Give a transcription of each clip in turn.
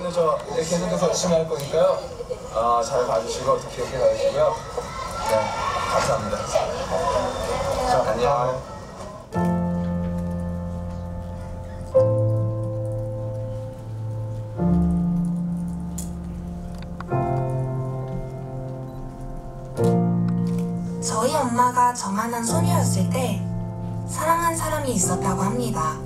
그래도 저 이렇게 계속해서 열심히 할 거니까요. 잘 봐주시고 기억해 가주시고요. 네, 감사합니다. 자, 안녕. 저희 엄마가 저만한 소녀였을 때 사랑한 사람이 있었다고 합니다.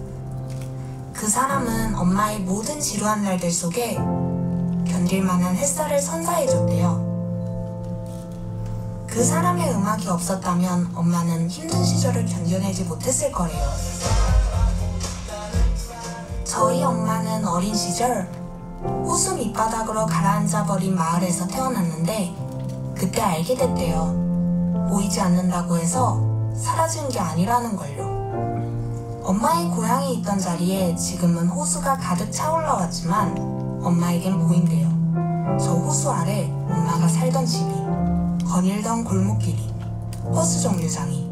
그 사람은 엄마의 모든 지루한 날들 속에 견딜만한 햇살을 선사해줬대요. 그 사람의 음악이 없었다면 엄마는 힘든 시절을 견뎌내지 못했을 거래요. 저희 엄마는 어린 시절 호수 밑바닥으로 가라앉아버린 마을에서 태어났는데 그때 알게 됐대요. 보이지 않는다고 해서 사라진 게 아니라는 걸요. 엄마의 고향이 있던 자리에 지금은 호수가 가득 차올라왔지만 엄마에겐 보인대요. 저 호수 아래 엄마가 살던 집이, 거닐던 골목길이, 버스 정류장이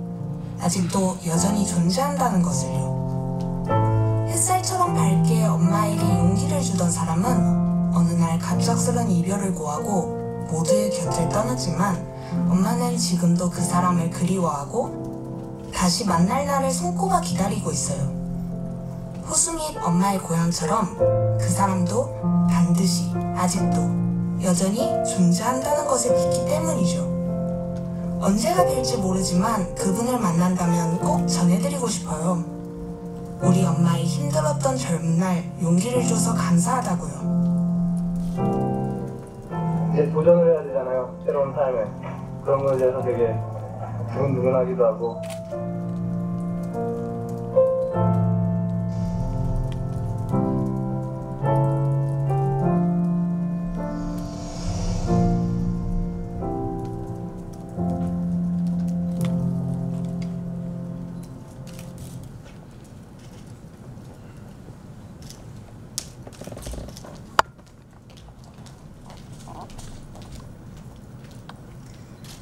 아직도 여전히 존재한다는 것을요. 햇살처럼 밝게 엄마에게 용기를 주던 사람은 어느 날 갑작스런 이별을 고하고 모두의 곁을 떠났지만 엄마는 지금도 그 사람을 그리워하고 다시 만날 날을 손꼽아 기다리고 있어요. 호수 및 엄마의 고향처럼 그 사람도 반드시 아직도 여전히 존재한다는 것을 믿기 때문이죠. 언제가 될지 모르지만 그분을 만난다면 꼭 전해드리고 싶어요. 우리 엄마의 힘들었던 젊은 날 용기를 줘서 감사하다고요. 이제 도전을 해야 되잖아요. 새로운 삶에. 그런 거에 대해서 되게 두근두근하기도 하고.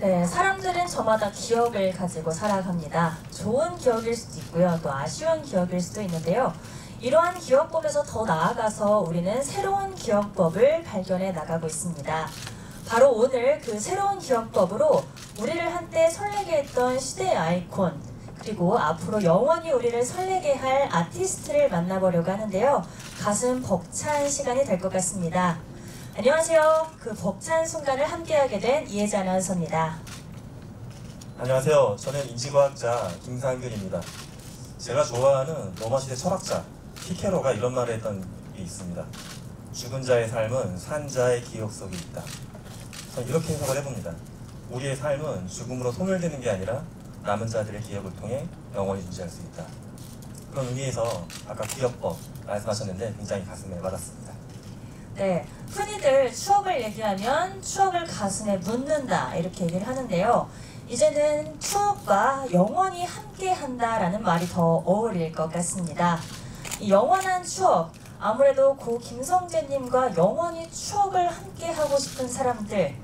네, 사람들은 저마다 기억을 가지고 살아갑니다. 좋은 기억일 수도 있고요, 또 아쉬운 기억일 수도 있는데요. 이러한 기억법에서 더 나아가서 우리는 새로운 기억법을 발견해 나가고 있습니다. 바로 오늘 그 새로운 기억법으로 우리를 한때 설레게 했던 시대의 아이콘, 그리고 앞으로 영원히 우리를 설레게 할 아티스트를 만나보려고 하는데요. 가슴 벅찬 시간이 될 것 같습니다. 안녕하세요. 그 벅찬 순간을 함께하게 된 이혜자 아나운서입니다. 안녕하세요. 저는 인지과학자 김상균입니다. 제가 좋아하는 로마시대 철학자 피케로가 이런 말을 했던 게 있습니다. 죽은 자의 삶은 산 자의 기억 속에 있다. 저는 이렇게 해석을 해봅니다. 우리의 삶은 죽음으로 소멸되는 게 아니라 남은 자들의 기억을 통해 영원히 존재할 수 있다. 그런 의미에서 아까 기억법 말씀하셨는데 굉장히 가슴에 와닿습니다. 네, 흔히들 추억을 얘기하면 추억을 가슴에 묻는다 이렇게 얘기를 하는데요. 이제는 추억과 영원히 함께한다라는 말이 더 어울릴 것 같습니다. 이 영원한 추억, 아무래도 고 김성재님과 영원히 추억을 함께하고 싶은 사람들,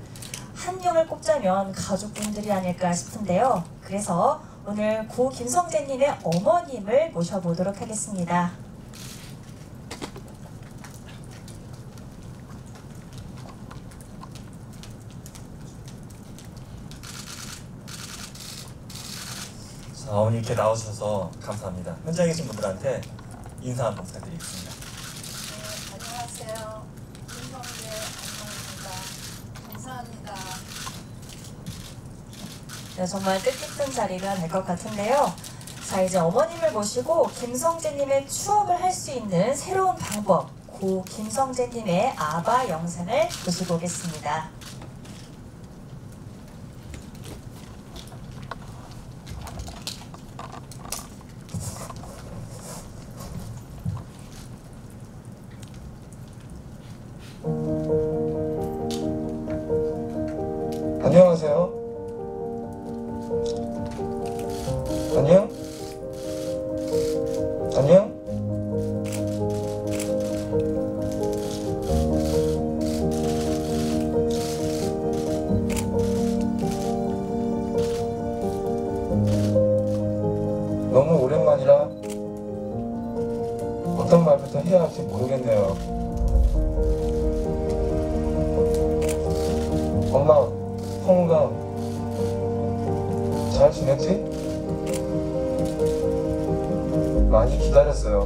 한 명을 꼽자면 가족분들이 아닐까 싶은데요. 그래서 오늘 고 김성재님의 어머님을 모셔보도록 하겠습니다. 자, 어머니 이렇게 나오셔서 감사합니다. 현장에 계신 분들한테 인사 한번 부탁드리겠습니다. 안녕하세요. 김성재 어머니입니다. 감사합니다. 네, 정말 뜻깊은 자리가 될 것 같은데요. 자, 이제 어머님을 모시고 김성재님의 추억을 할 수 있는 새로운 방법, 고 김성재님의 아바 영상을 보시고 오겠습니다. 안녕하세요. 안녕? 안녕? 너무 오랜만이라 어떤 말부터 해야 할지 모르겠네요. 엄마, 성우가 잘 지냈지? 많이 기다렸어요.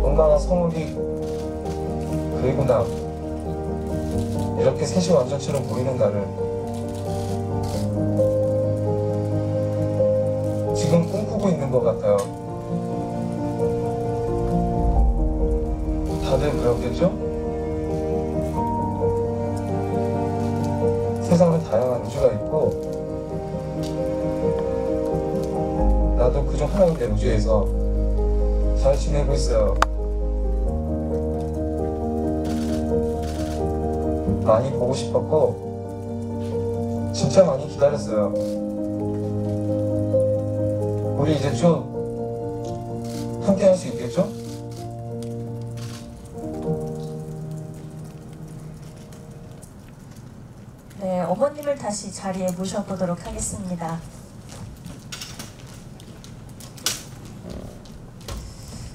엄마가 성욱이 그리고 나 이렇게 셋이 완전처럼 보이는 날을 지금 꿈꾸고 있는 것 같아요. 다들 그렇겠죠? 세상은 다양한 우주가 있고 나도 그중 하나인데 우주에서 잘 지내고 있어요. 많이 보고 싶었고 진짜 많이 기다렸어요. 우리 이제 좀 함께 할 수 있겠죠? 네, 어머님을 다시 자리에 모셔보도록 하겠습니다.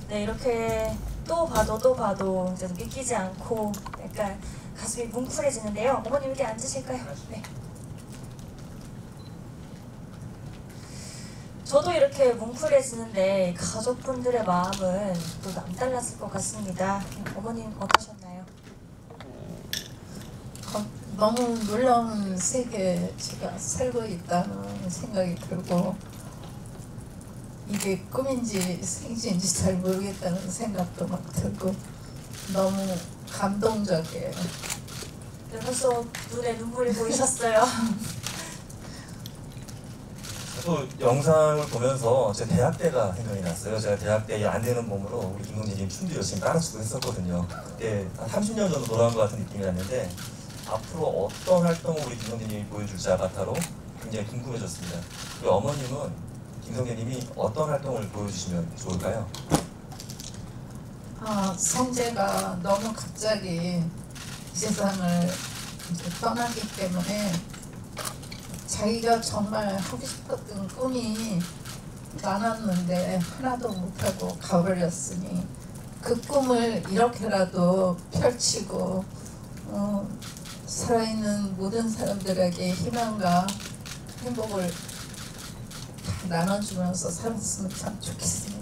네, 이렇게 또 봐도 이제 믿기지 않고 약간 가슴이 뭉클해지는데요. 어머님 여기 앉으실까요? 네. 저도 이렇게 뭉클해지는데 가족분들의 마음은 또 남달랐을 것 같습니다. 어머님 어떠셨나요? 너무 놀라운 세계에 제가 살고 있다는 생각이 들고 이게 꿈인지 생시인지 잘 모르겠다는 생각도 막 들고 너무 감동적이에요. 네, 벌써 눈에 눈물이 보이셨어요. 또 영상을 보면서 제 대학 때가 생각이 났어요. 제가 대학 때 안 되는 몸으로 우리 김동진님 춤도 열심히 따라추고 했었거든요. 그때 한 30년 정도 돌아간 것 같은 느낌이 났는데 앞으로 어떤 활동을 우리 김동진님이 보여줄지 아바타로 굉장히 궁금해졌습니다. 그리고 어머님은 김성재님이 어떤 활동을 보여주시면 좋을까요? 성재가 너무 갑자기 이 세상을 이제 떠나기 때문에 자기가 정말 하고 싶었던 꿈이 많았는데 하나도 못하고 가버렸으니 그 꿈을 이렇게라도 펼치고 살아있는 모든 사람들에게 희망과 행복을 나눠주면서 살았으면 참 좋겠습니다.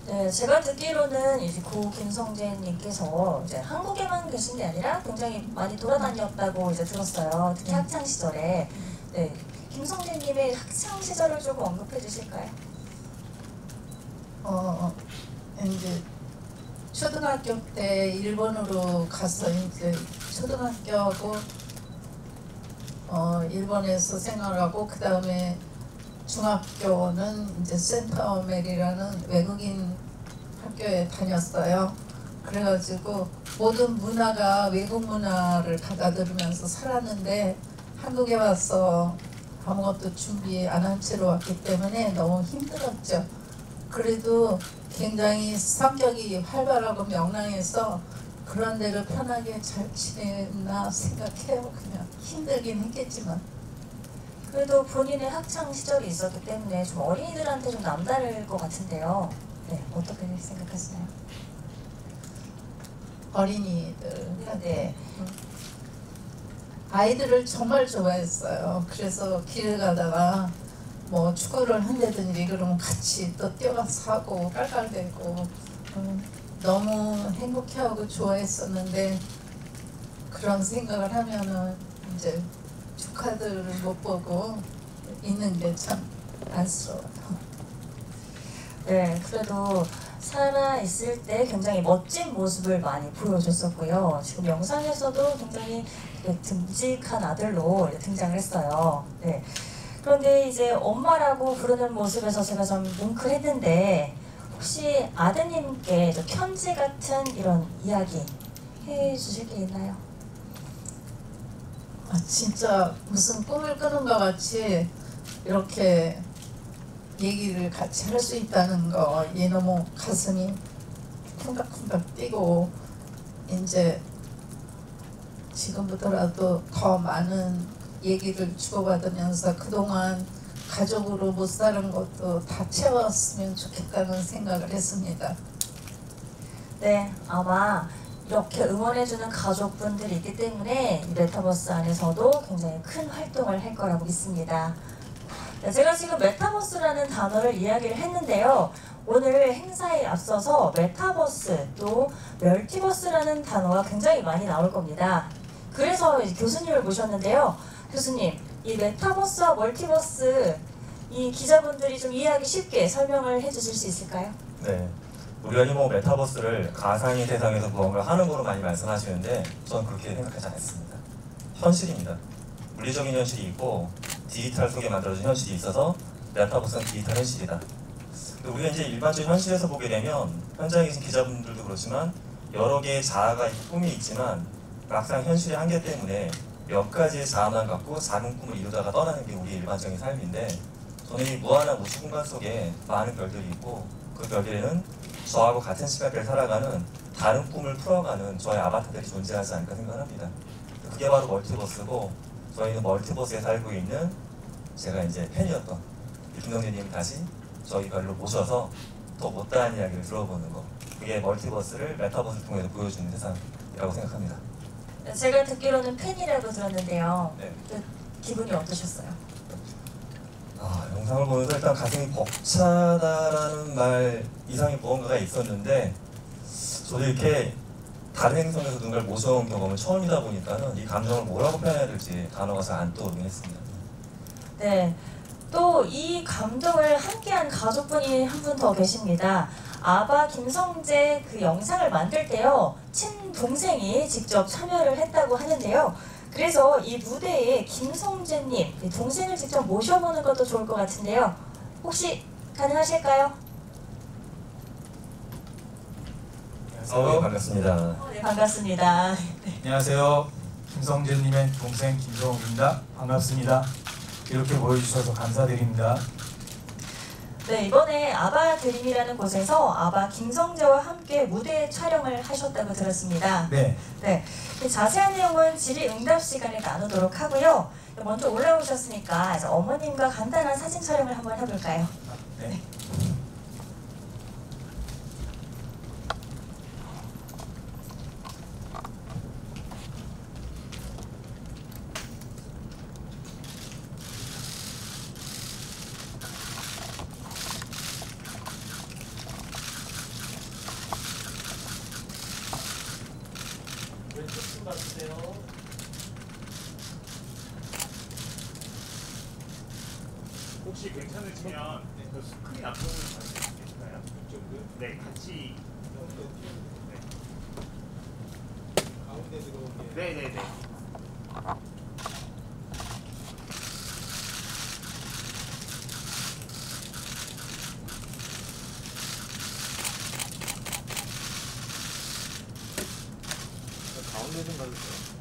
네, 제가 듣기로는 이제 고 김성재님께서 이제 한국에만 계신 게 아니라 굉장히 많이 돌아다녔다고 이제 들었어요. 특히 학창 시절에. 네, 김성재님의 학창 시절을 조금 언급해 주실까요? 이제 초등학교 때 일본으로 가서 이제 초등학교하고 일본에서 생활하고 그 다음에 중학교는 이제 센터멜이라는 외국인 학교에 다녔어요. 그래가지고 모든 문화가 외국 문화를 받아들이면서 살았는데 한국에 와서 아무것도 준비 안 한 채로 왔기 때문에 너무 힘들었죠. 그래도 굉장히 성격이 활발하고 명랑해서 그런 대로 편하게 잘 지냈나 생각해요. 그냥 힘들긴 했겠지만. 그래도 본인의 학창 시절이 있었기 때문에 좀 어린이들한테 좀 남다를 것 같은데요. 네, 어떻게 생각하시나요? 어린이들한테 아이들을 정말 좋아했어요. 그래서 길을 가다가 뭐 축구를 한다든지 그러면 같이 또 뛰어가서 하고 깔깔대고 너무 행복해하고 좋아했었는데 그런 생각을 하면은 이제 조카들을 못 보고 있는 게 참 안쓰러워요. 네, 그래도 살아있을 때 굉장히 멋진 모습을 많이 보여줬었고요. 지금 영상에서도 굉장히 듬직한 아들로 등장을 했어요. 네. 그런데 이제 엄마라고 부르는 모습에서 제가 좀 뭉클했는데 혹시 아드님께 편지 같은 이런 이야기 해주실 게 있나요? 진짜 무슨 꿈을 꾸는 것 같이 이렇게 얘기를 같이 할 수 있다는 거 너무 가슴이 쿵닥쿵닥 뛰고 이제 지금부터라도 더 많은 얘기를 주고받으면서 그동안 가족으로 못 사는 것도 다 채웠으면 좋겠다는 생각을 했습니다. 네, 아마 이렇게 응원해주는 가족분들이 있기 때문에 이 메타버스 안에서도 굉장히 큰 활동을 할 거라고 믿습니다. 네, 제가 지금 메타버스라는 단어를 이야기를 했는데요. 오늘 행사에 앞서서 메타버스 또 멀티버스라는 단어가 굉장히 많이 나올 겁니다. 그래서 이제 교수님을 모셨는데요. 교수님, 이 메타버스와 멀티버스 이 기자분들이 좀 이해하기 쉽게 설명을 해주실 수 있을까요? 네. 우리가 뭐 메타버스를 가상의 세상에서 무언가를 하는 거로 많이 말씀하시는데 저는 그렇게 생각하지 않습니다. 현실입니다. 물리적인 현실이 있고 디지털 속에 만들어진 현실이 있어서 메타버스는 디지털 현실이다. 우리가 이제 일반적인 현실에서 보게 되면 현장에 계신 기자분들도 그렇지만 여러 개의 자아가 있고 꿈이 있지만 막상 현실의 한계 때문에 몇 가지의 자아만 갖고 작은 꿈을 이루다가 떠나는 게 우리의 일반적인 삶인데 저는 이 무한한 우주 공간 속에 많은 별들이 있고 그 별들에는 저하고 같은 시간대를 살아가는 다른 꿈을 풀어가는 저의 아바타들이 존재하지 않을까 생각합니다. 그게 바로 멀티버스고 저희는 멀티버스에 살고 있는 제가 이제 팬이었던 김성재님 다시 저희 별로 모셔서 더 못다한 이야기를 들어보는 거 그게 멀티버스를 메타버스를 통해서 보여주는 세상이라고 생각합니다. 제가 듣기로는 팬이라고 들었는데요. 네. 그 기분이 어떠셨어요? 영상을 보면서 일단 가슴이 벅차다라는 말 이상의 무언가가 있었는데 저도 이렇게 다른 행성에서 누군가를 모셔온 경험은 처음이다 보니까는 이 감정을 뭐라고 표현해야 될지 단어가 잘 안 떠오르긴 했습니다. 네. 또 이 감동을 함께한 가족분이 한 분 더 계십니다. 아바 김성재 그 영상을 만들 때요. 친동생이 직접 참여를 했다고 하는데요. 그래서 이 무대에 김성재님, 동생을 직접 모셔보는 것도 좋을 것 같은데요. 혹시 가능하실까요? 네, 반갑습니다. 네, 반갑습니다. 안녕하세요. 김성재님의 동생 김성욱입니다. 반갑습니다. 이렇게 보여주셔서 감사드립니다. 네, 이번에 아바 드림이라는 곳에서 아바 김성재와 함께 무대 촬영을 하셨다고 들었습니다. 네. 네, 자세한 내용은 질의응답 시간에 나누도록 하고요. 먼저 올라오셨으니까 이제 어머님과 간단한 사진 촬영을 한번 해볼까요? 네. 왼쪽 봐주세요. 혹시 괜찮으시면 그 스크린 앞쪽으로 가주실까요? 이쪽으로? 네, 같이. 네. 가운데 들어오게. 네네네. 가운데 좀 가주세요.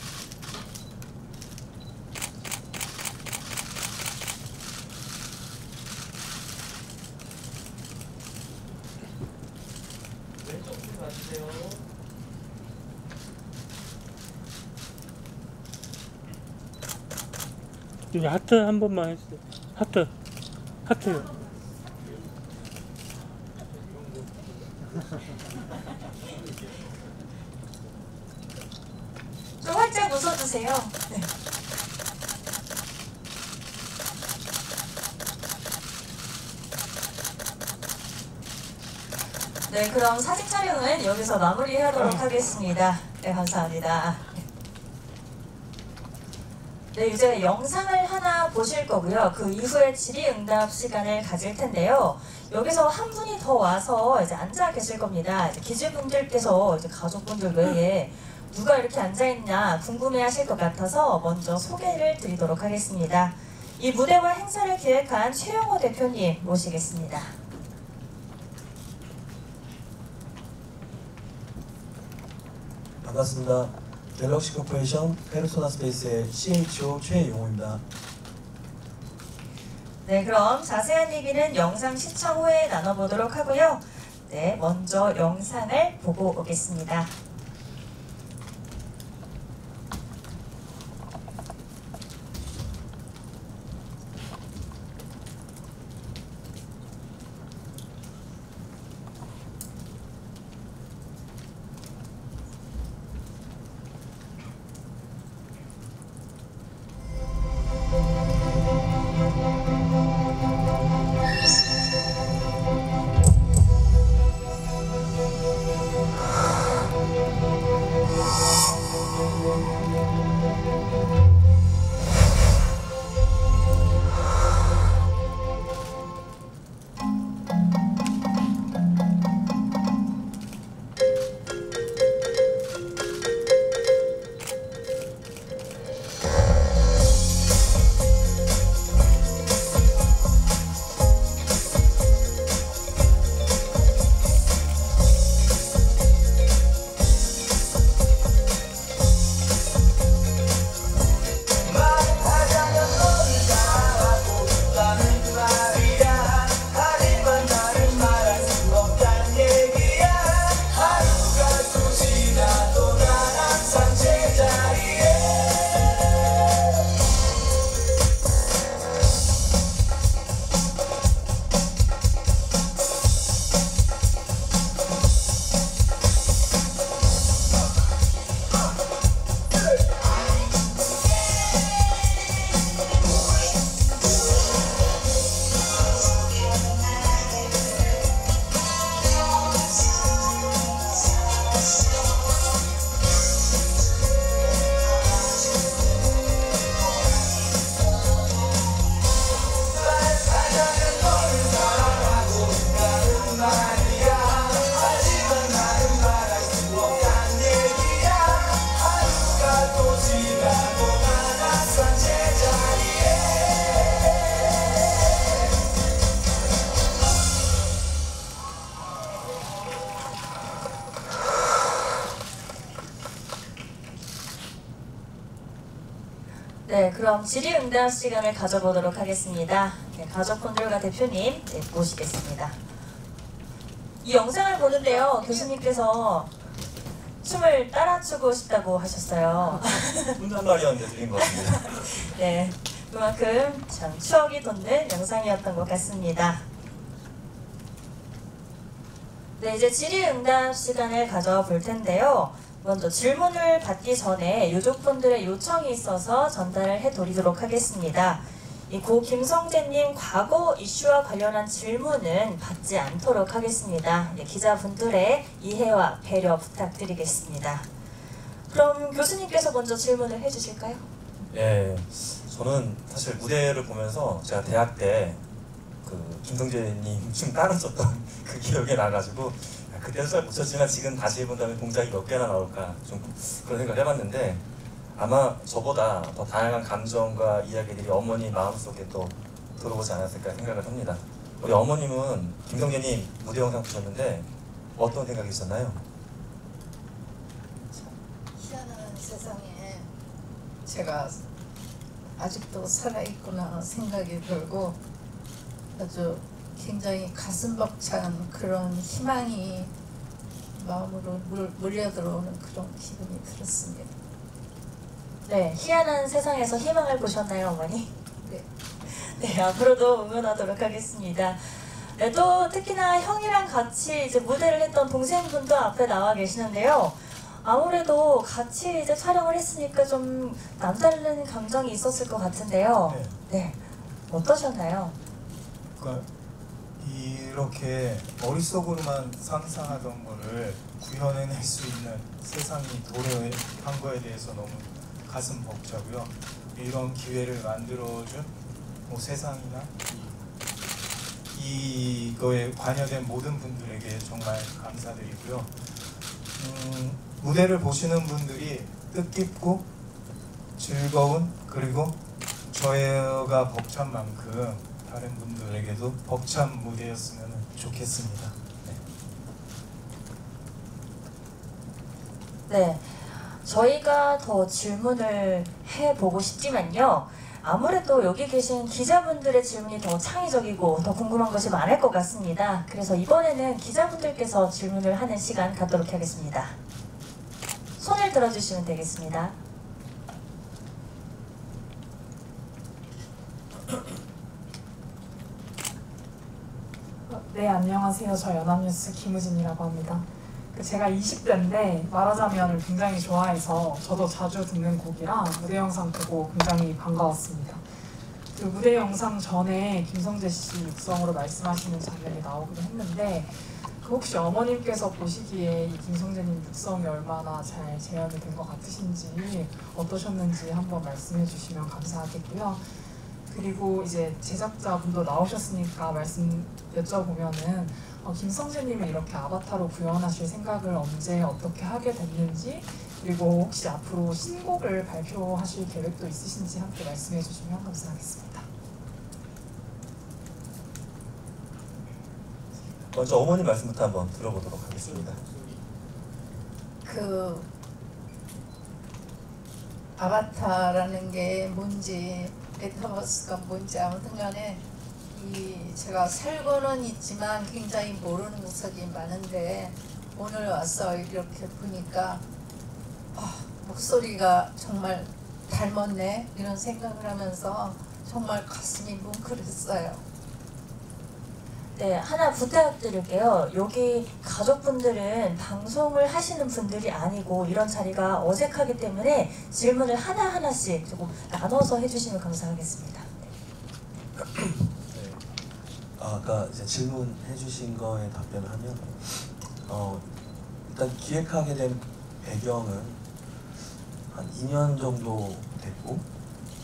왼쪽 좀 봐주세요. 여기 하트 한 번만 해주세요. 하트. 하트요. 좀 활짝 웃어주세요. 네. 네, 그럼 사진 촬영은 여기서 마무리하도록 하겠습니다. 네, 감사합니다. 네, 이제 영상을 하나 보실 거고요. 그 이후에 질의응답 시간을 가질 텐데요. 여기서 한 분이 더 와서 이제 앉아 계실 겁니다. 이제 기자분들께서 이제 가족분들 외에 누가 이렇게 앉아있나 궁금해하실 것 같아서 먼저 소개를 드리도록 하겠습니다. 이 무대와 행사를 기획한 최영호 대표님 모시겠습니다. 반갑습니다. 갤럭시 코퍼레이션 페르소나 스페이스의 CHO 최용호입니다. 네, 그럼 자세한 얘기는 영상 시청 후에 나눠보도록 하고요. 네, 먼저 영상을 보고 오겠습니다. 그럼 질의응답 시간을 가져보도록 하겠습니다. 네, 가족분들과 대표님 모시겠습니다. 이 영상을 보는데요, 교수님께서 춤을 따라 추고 싶다고 하셨어요. 혼잣말이었는데 드린 것 같습니다. 네, 그만큼 참 추억이 돋는 영상이었던 것 같습니다. 네, 이제 질의응답 시간을 가져볼 텐데요. 먼저 질문을 받기 전에 유족분들의 요청이 있어서 전달을 해드리도록 하겠습니다. 이 고 김성재님 과거 이슈와 관련한 질문은 받지 않도록 하겠습니다. 네, 기자분들의 이해와 배려 부탁드리겠습니다. 그럼 교수님께서 먼저 질문을 해주실까요? 예, 저는 사실 무대를 보면서 제가 대학 때 그 김성재님 춤 따라췄던 그 기억이 나가지고 그때는 잘 못 췄지만 지금 다시 해본다면 동작이 몇 개나 나올까 좀 그런 생각을 해봤는데 아마 저보다 더 다양한 감정과 이야기들이 어머니 마음속에 또 들어오지 않았을까 생각을 합니다. 우리 어머님은 김성재님 무대 영상 보셨는데 어떤 생각이 있었나요? 희한한 세상에 제가 아직도 살아있구나 생각이 들고 아주 굉장히 가슴 벅찬 그런 희망이 마음으로 몰려들어오는 그런 기분이 들었습니다. 네, 희한한 세상에서 희망을 보셨나요, 어머니? 네. 네, 앞으로도 응원하도록 하겠습니다. 네, 또 특히나 형이랑 같이 이제 무대를 했던 동생분도 앞에 나와 계시는데요. 아무래도 같이 이제 촬영을 했으니까 좀 남다른 감정이 있었을 것 같은데요. 네, 어떠셨나요? 그러니까 이렇게 머릿속으로만 상상하던 거를 구현해낼 수 있는 세상이 도래한 거에 대해서 너무 가슴 벅차고요. 이런 기회를 만들어준 뭐 세상이나 이거에 관여된 모든 분들에게 정말 감사드리고요. 무대를 보시는 분들이 뜻깊고 즐거운 그리고 저희가 벅찬 만큼 다른 분들에게도 벅찬 무대였으면 좋겠습니다. 네, 저희가 더 질문을 해보고 싶지만요. 아무래도 여기 계신 기자분들의 질문이 더 창의적이고 더 궁금한 것이 많을 것 같습니다. 그래서 이번에는 기자분들께서 질문을 하는 시간 갖도록 하겠습니다. 손을 들어주시면 되겠습니다. 네, 안녕하세요. 저 연합뉴스 김우진이라고 합니다. 제가 20대인데 말하자면을 굉장히 좋아해서 저도 자주 듣는 곡이라 무대 영상 보고 굉장히 반가웠습니다. 그 무대 영상 전에 김성재 씨 육성으로 말씀하시는 장면이 나오기도 했는데 혹시 어머님께서 보시기에 이 김성재님 육성이 얼마나 잘 재현이 된 것 같으신지 어떠셨는지 한번 말씀해 주시면 감사하겠고요. 그리고 이제 제작자분도 나오셨으니까 말씀 여쭤보면은 김성재님을 이렇게 아바타로 구현하실 생각을 언제 어떻게 하게 됐는지 그리고 혹시 앞으로 신곡을 발표하실 계획도 있으신지 함께 말씀해 주시면 감사하겠습니다. 먼저 어머니 말씀부터 한번 들어보도록 하겠습니다. 그 아바타라는 게 뭔지 메타버스가 뭔지 아무튼 간에 제가 살고는 있지만 굉장히 모르는 구석이 많은데 오늘 와서 이렇게 보니까 목소리가 정말 닮았네 이런 생각을 하면서 정말 가슴이 뭉클했어요. 네, 하나 부탁드릴게요. 여기 가족분들은 방송을 하시는 분들이 아니고 이런 자리가 어색하기 때문에 질문을 하나하나씩 조금 나눠서 해주시면 감사하겠습니다. 네. 아까 이제 질문해 주신 거에 답변을 하면 일단 기획하게 된 배경은 한 2년 정도 됐고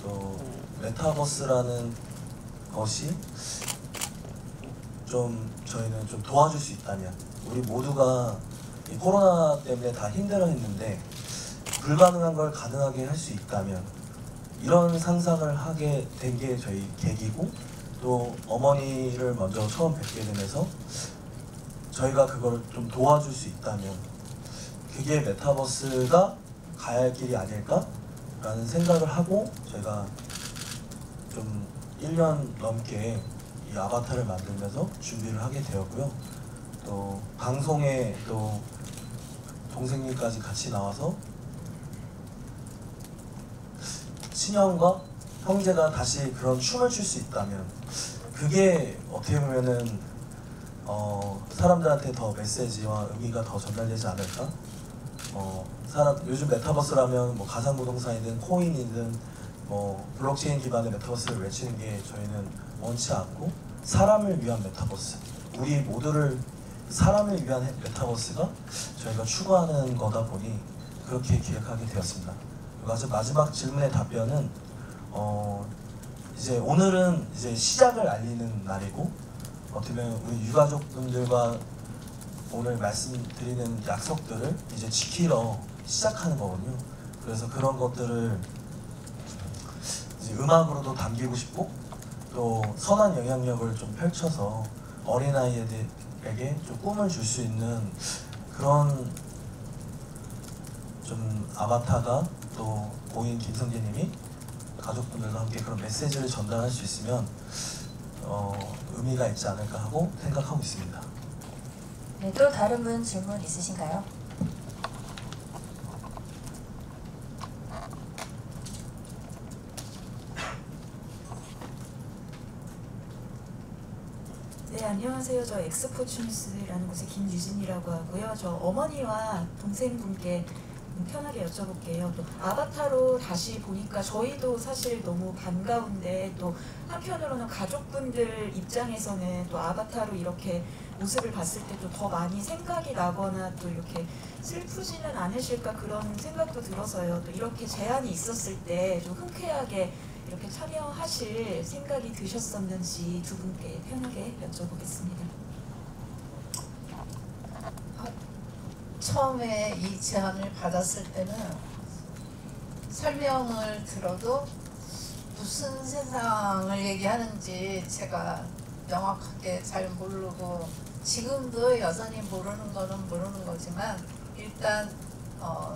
또 메타버스라는 것이 좀 저희는 좀 도와줄 수 있다면 우리 모두가 이 코로나 때문에 다 힘들어했는데 불가능한 걸 가능하게 할 수 있다면 이런 상상을 하게 된 게 저희 계기고 또 어머니를 먼저 처음 뵙게 되면서 저희가 그걸 좀 도와줄 수 있다면 그게 메타버스가 가야 할 길이 아닐까라는 생각을 하고 저희가 좀 1년 넘게 이 아바타를 만들면서 준비를 하게 되었고요. 또 방송에 또 동생님까지 같이 나와서 친형과 형제가 다시 그런 춤을 출 수 있다면 그게 어떻게 보면은 사람들한테 더 메시지와 의미가 더 전달되지 않을까? 요즘 메타버스라면 뭐 가상부동산이든 코인이든 뭐 블록체인 기반의 메타버스를 외치는 게 저희는 원치 않고 사람을 위한 메타버스, 우리 모두를 사람을 위한 메타버스가 저희가 추구하는 거다 보니 그렇게 기획하게 되었습니다. 마지막 질문의 답변은 이제 오늘은 이제 시작을 알리는 날이고 어떻게 보면 우리 유가족분들과 오늘 말씀드리는 약속들을 이제 지키러 시작하는 거거든요. 그래서 그런 것들을 이제 음악으로도 담기고 싶고 또 선한 영향력을 좀 펼쳐서 어린아이들에게 좀 꿈을 줄 수 있는 그런 좀 아바타가 또 고인 김성재님이 가족분들과 함께 그런 메시지를 전달할 수 있으면 의미가 있지 않을까 하고 생각하고 있습니다. 네, 또 다른 분 질문 있으신가요? 네, 안녕하세요. 저 엑스포츠뉴스라는 곳의 김유진이라고 하고요. 저 어머니와 동생분께 편하게 여쭤볼게요. 또 아바타로 다시 보니까 저희도 사실 너무 반가운데 또 한편으로는 가족분들 입장에서는 또 아바타로 이렇게 모습을 봤을 때 또 더 많이 생각이 나거나 또 이렇게 슬프지는 않으실까 그런 생각도 들어서요. 또 이렇게 제안이 있었을 때 좀 흔쾌하게 이렇게 참여하실 생각이 드셨었는지 두 분께 편하게 여쭤보겠습니다. 처음에 이 제안을 받았을 때는 설명을 들어도 무슨 세상을 얘기하는지 제가 명확하게 잘 모르고 지금도 여전히 모르는 거는 모르는 거지만 일단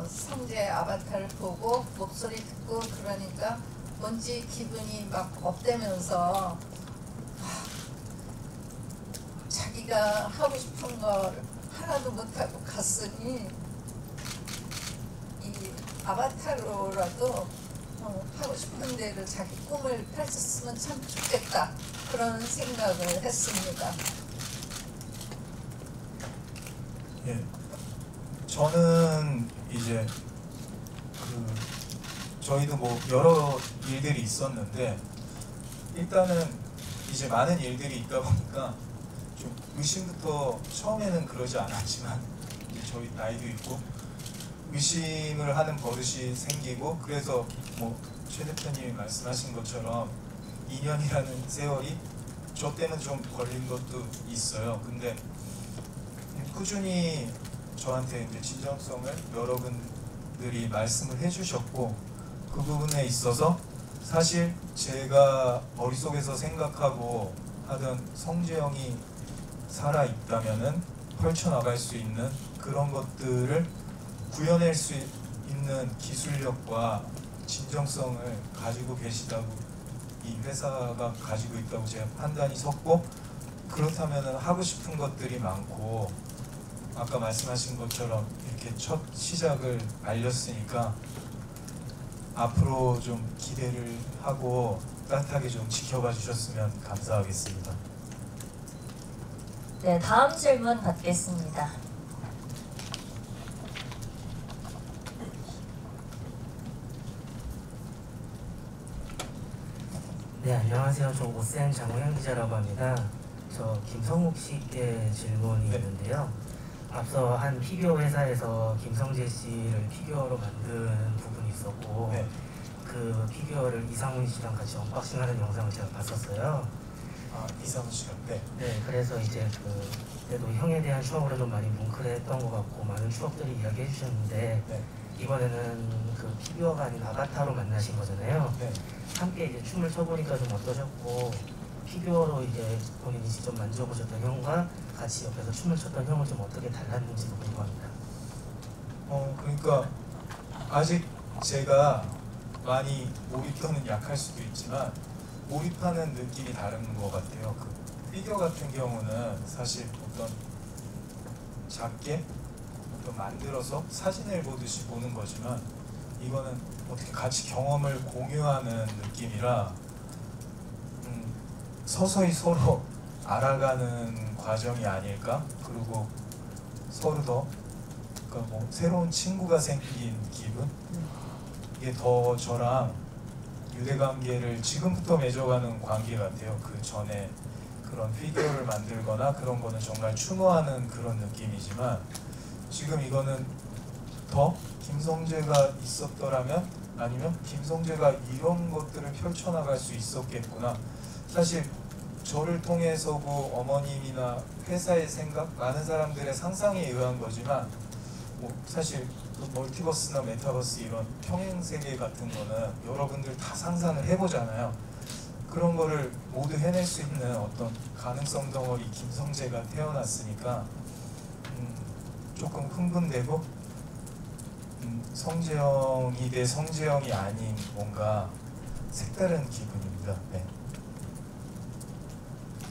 성재 아바타를 보고 목소리 듣고 그러니까 뭔지 기분이 막 업되면서 자기가 하고 싶은 걸 하나도 못하고 갔으니 이 아바타로라도 하고 싶은 대로 자기 꿈을 펼쳤으면 참 좋겠다 그런 생각을 했습니다. 예, 저는 이제 저희도 뭐 여러 일들이 있었는데 일단은 이제 많은 일들이 있다 보니까 좀 의심부터 처음에는 그러지 않았지만 이제 저희 나이도 있고 의심을 하는 버릇이 생기고 그래서 뭐 최 대표님이 말씀하신 것처럼 2년이라는 세월이 저 때는 좀 걸린 것도 있어요. 근데 꾸준히 저한테 이제 진정성을 여러분들이 말씀을 해주셨고 그 부분에 있어서 사실 제가 머릿속에서 생각하고 하던 성재 형이 살아있다면은 펼쳐나갈 수 있는 그런 것들을 구현할 수 있는 기술력과 진정성을 가지고 계시다고 이 회사가 가지고 있다고 제가 판단이 섰고 그렇다면 하고 싶은 것들이 많고 아까 말씀하신 것처럼 이렇게 첫 시작을 알렸으니까 앞으로 좀 기대를 하고 따뜻하게 좀 지켜봐 주셨으면 감사하겠습니다. 네, 다음 질문 받겠습니다. 네, 안녕하세요. 저 오센 장호영 기자라고 합니다. 저 김성욱 씨께 질문이 있는데요. 앞서 한 피규어 회사에서 김성재 씨를 피규어로 만든 부분이 있었고 그 피규어를 이상훈 씨랑 같이 언박싱하는 영상을 제가 봤었어요. 아, 이상훈 씨랑? 네. 네, 그래서 이제 그래도 형에 대한 추억으로 좀 많이 뭉클했던 것 같고 많은 추억들이 이야기해 주셨는데 이번에는 그 피규어가 아닌 아바타로 만나신 거잖아요. 함께 이제 춤을 춰보니까 좀 어떠셨고 피규어로 이제 본인이 직접 만져보셨던 형과 같이 옆에서 춤을 췄던 형은 좀 어떻게 달랐는지도 궁금합니다. 그러니까 아직 제가 많이 몰입도는 약할 수도 있지만 몰입하는 느낌이 다른 것 같아요. 그 피규어 같은 경우는 사실 어떤 작게 어떤 만들어서 사진을 보듯이 보는 거지만 이거는 어떻게 같이 경험을 공유하는 느낌이라 서서히 서로 알아가는 과정이 아닐까? 그리고 서로 더 그러니까 뭐 새로운 친구가 생긴 기분? 이게 더 저랑 유대관계를 지금부터 맺어가는 관계 같아요. 그 전에 그런 피규어를 만들거나 그런 거는 정말 추모하는 그런 느낌이지만 지금 이거는 더 김성재가 있었더라면 아니면 김성재가 이런 것들을 펼쳐나갈 수 있었겠구나. 사실 저를 통해서고 어머님이나 회사의 생각, 많은 사람들의 상상에 의한 거지만 뭐 사실 멀티버스나 메타버스 이런 평행세계 같은 거는 여러분들 다 상상을 해보잖아요. 그런 거를 모두 해낼 수 있는 어떤 가능성 덩어리 김성재가 태어났으니까 조금 흥분되고 성재형이 대 성재형이 아닌 뭔가 색다른 기분입니다. 네.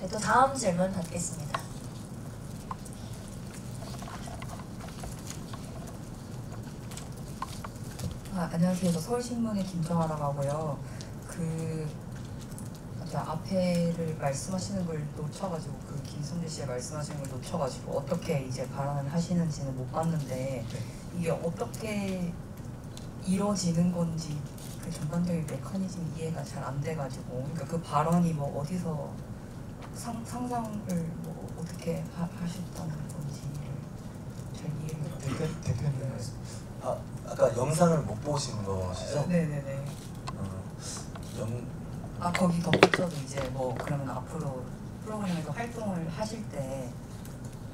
네, 또 다음 질문 받겠습니다. 안녕하세요. 저 서울신문의 김정아라고 하고요. 앞에를 말씀하시는 걸 놓쳐가지고 김성재 씨가 말씀하시는 걸 놓쳐가지고 어떻게 이제 발언을 하시는지는 못 봤는데 이게 어떻게 이루어지는 건지 그 전반적인 메커니즘 이해가 잘 안 돼가지고 그러니까 그 발언이 뭐 어디서 상상을 뭐 어떻게 하셨다는 건지를 잘 이해가 대표님 아까 영상을 못 보신 것이죠? 네네네. 거기 덧붙여도 이제 뭐 그러면 앞으로 프로그램에서 활동을 하실 때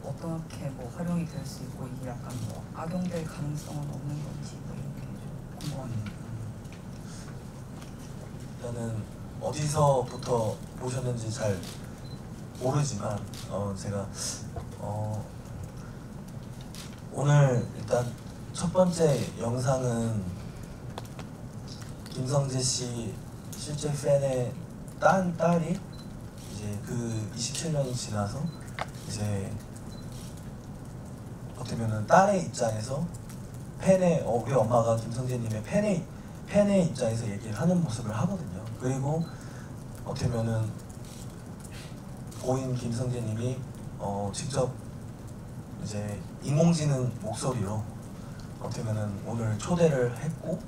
어떻게 뭐 활용이 될 수 있고 이게 약간 뭐 악용될 가능성은 없는 건지 뭐 이런 게 좀 궁금합니다. 일단은 어디서부터 보셨는지 잘 모르지만 제가 오늘 일단 첫 번째 영상은 김성재 씨 실제 팬의 딸이 이제 그 27년이 지나서 이제 어떻게 보면 딸의 입장에서 우리 엄마가 김성재님의 팬의 입장에서 얘기를 하는 모습을 하거든요. 그리고 어떻게 보면은 고인 김성재님이 직접 이제 인공지능 목소리로 어떻게 보면은 오늘 초대를 했고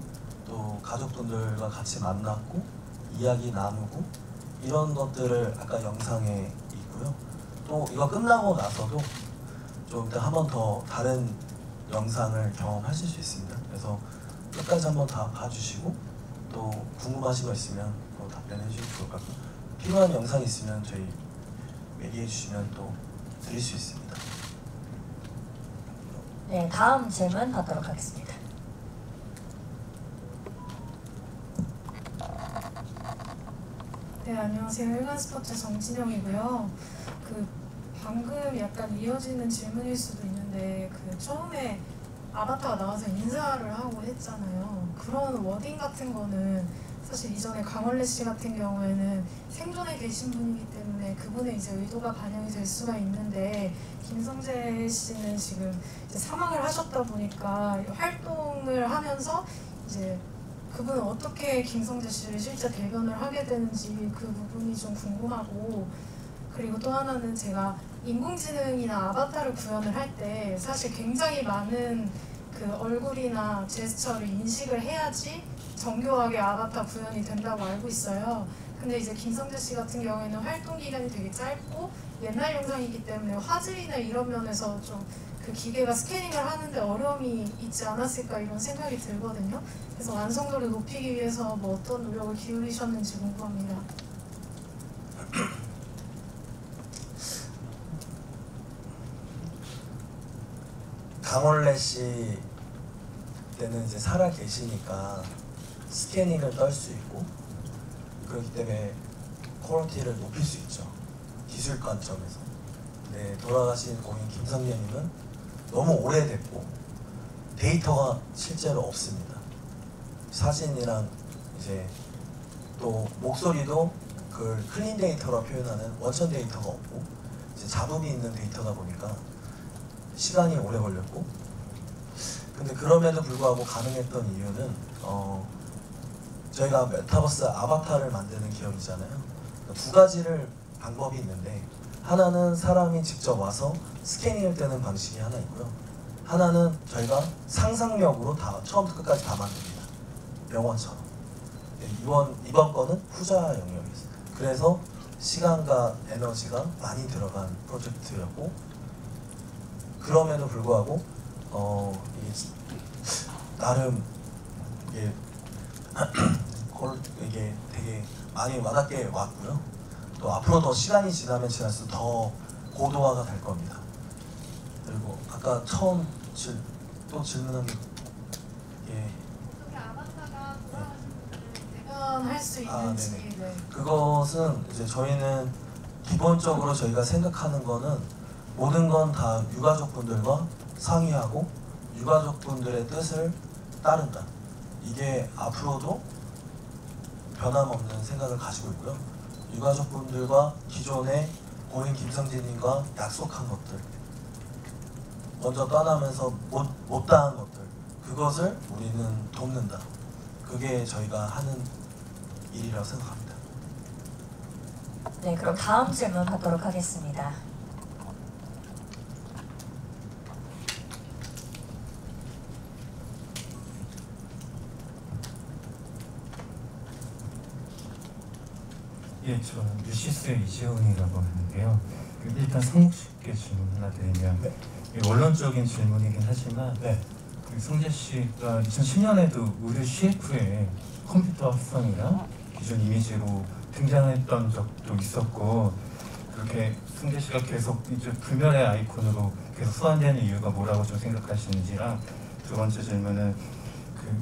또 가족분들과 같이 만났고 이야기 나누고 이런 것들을 아까 영상에 있고요. 또 이거 끝나고 나서도 좀 이따 한 번 더 다른 영상을 경험하실 수 있습니다. 그래서 끝까지 한번 다 봐주시고 또 궁금하신 거 있으면 또 답변해 주시면 좋을 것 같고 필요한 영상이 있으면 저희 얘기해 주시면 또 드릴 수 있습니다. 네, 다음 질문 받도록 하겠습니다. 네, 안녕하세요. 일간스포츠 정진영이고요. 방금 약간 이어지는 질문일 수도 있는데 처음에 아바타가 나와서 인사를 하고 했잖아요. 그런 워딩 같은 거는 사실 이전에 강원래 씨 같은 경우에는 생존에 계신 분이기 때문에 그분의 이제 의도가 반영이 될 수가 있는데 김성재 씨는 지금 이제 사망을 하셨다 보니까 활동을 하면서 이제 그분은 어떻게 김성재 씨를 실제 대변을 하게 되는지 그 부분이 좀 궁금하고 그리고 또 하나는 제가 인공지능이나 아바타를 구현을 할 때 사실 굉장히 많은 그 얼굴이나 제스처를 인식을 해야지 정교하게 아바타 구현이 된다고 알고 있어요. 근데 이제 김성재 씨 같은 경우에는 활동 기간이 되게 짧고 옛날 영상이기 때문에 화질이나 이런 면에서 좀 그 기계가 스캐닝을 하는데 어려움이 있지 않았을까 이런 생각이 들거든요. 그래서 완성도를 높이기 위해서 뭐 어떤 노력을 기울이셨는지 궁금합니다. 강원래 씨 때는 이제 살아 계시니까 스캐닝을 떨 수 있고 그렇기 때문에 퀄리티를 높일 수 있죠. 기술 관점에서. 네, 돌아가신 고인 김성재님은 너무 오래됐고 데이터가 실제로 없습니다. 사진이랑 이제 또 목소리도 그걸 클린 데이터라 표현하는 원천 데이터가 없고 이제 잡음이 있는 데이터다 보니까 시간이 오래 걸렸고, 근데 그럼에도 불구하고 가능했던 이유는 저희가 메타버스 아바타를 만드는 기업이잖아요. 두 가지를 방법이 있는데, 하나는 사람이 직접 와서 스캐닝을 떼는 방식이 하나 있고요. 하나는 저희가 상상력으로 다 처음부터 끝까지 다 만듭니다. 영화처럼. 이번 거는 후자 영역이었어요. 그래서 시간과 에너지가 많이 들어간 프로젝트였고, 그럼에도 불구하고 나름 이게 되게 많이 와닿게 왔고요. 또 앞으로 더 시간이 지나면 지날수록 더 고도화가 될 겁니다. 그리고 아까 처음 또 질문한 게 할 수 있는지. 네. 그것은 이제 저희는 기본적으로 저희가 생각하는 거는 모든 건 다 유가족분들과 상의하고 유가족분들의 뜻을 따른다. 이게 앞으로도 변함없는 생각을 가지고 있고요. 유가족분들과 기존의 고인 김성진님과 약속한 것들, 먼저 떠나면서 못다한 것들, 그것을 우리는 돕는다. 그게 저희가 하는 일이라고 생각합니다. 네, 그럼 다음 질문 받도록 하겠습니다. 예, 저는 뉴시스의 이재훈이라고 하는데요. 일단 상식계 질문 하나 드리면, 원론적인 질문이긴 하지만, 그 성재 씨가 2010년에도 의류 CF에 컴퓨터 합성이랑 기존 이미지로 등장했던 적도 있었고, 그렇게 성재 씨가 계속 이제 불멸의 아이콘으로 계속 소환되는 이유가 뭐라고 좀 생각하시는지랑, 두 번째 질문은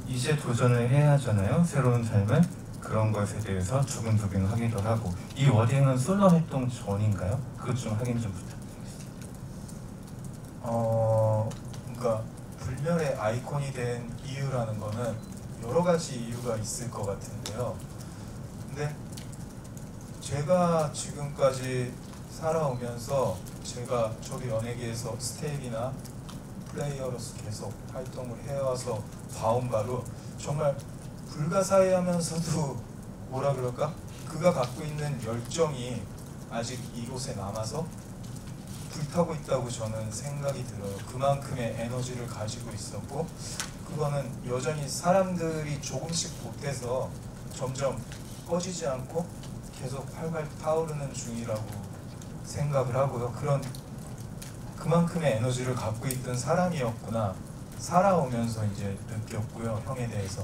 이제 도전을 해야 하잖아요. 새로운 삶을. 그런 것에 대해서 두근두근 하기도 하고, 이 워딩은 솔로 활동 전인가요? 그것 좀 확인 좀 부탁드리겠습니다. 그러니까 불멸의 아이콘이 된 이유라는 거는 여러 가지 이유가 있을 것 같은데요. 근데 제가 지금까지 살아오면서 저도 연예계에서 스텝이나 플레이어로서 계속 활동을 해와서 봐온 바로 정말 불가사의하면서도 뭐라 그럴까? 그가 갖고 있는 열정이 아직 이곳에 남아서 불타고 있다고 저는 생각이 들어요. 그만큼의 에너지를 가지고 있었고, 그거는 여전히 사람들이 조금씩 보태서 점점 꺼지지 않고 계속 활활 타오르는 중이라고 생각을 하고요. 그만큼의 에너지를 갖고 있던 사람이었구나, 살아오면서 이제 느꼈고요. 형에 대해서.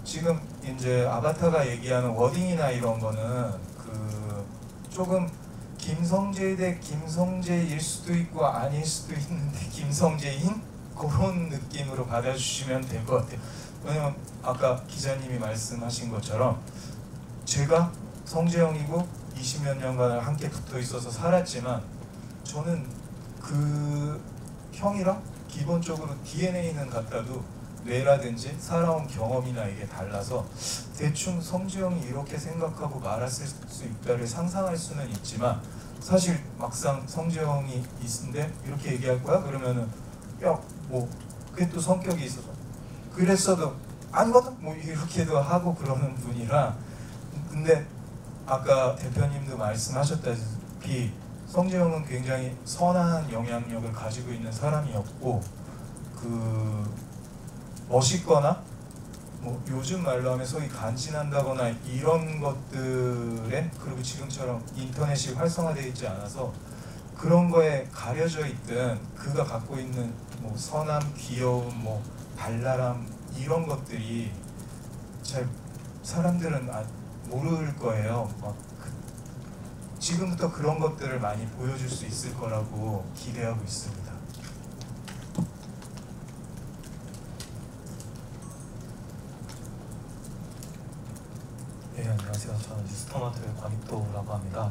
지금 이제 아바타가 얘기하는 워딩이나 이런 거는 조금 김성재 대 김성재일 수도 있고 아닐 수도 있는데 김성재인 그런 느낌으로 받아주시면 될 것 같아요. 왜냐면 아까 기자님이 말씀하신 것처럼 제가 성재형이고 20몇 년간을 함께 붙어 있어서 살았지만, 저는 그 형이랑 기본적으로 DNA는 같아도 뇌라든지 살아온 경험이나 이게 달라서 대충 성재형이 이렇게 생각하고 말했을 수 있다를 상상할 수는 있지만, 사실 막상 성재형이 있는데 이렇게 얘기할 거야? 그러면은 그게 또 성격이 있어서 그랬어도 아니거든? 이렇게도 하고 그러는 분이라. 근데 아까 대표님도 말씀하셨다시피 성재형은 굉장히 선한 영향력을 가지고 있는 사람이었고, 멋있거나 요즘 말로 하면 소위 간지난다거나 이런 것들에, 그리고 지금처럼 인터넷이 활성화되어 있지 않아서 그런 거에 가려져 있던 그가 갖고 있는 선함, 귀여움, 발랄함, 이런 것들이 잘 사람들은 모를 거예요. 지금부터 그런 것들을 많이 보여줄 수 있을 거라고 기대하고 있습니다. 네, 안녕하세요. 저는 뉴스토마토의 곽익도라고 합니다.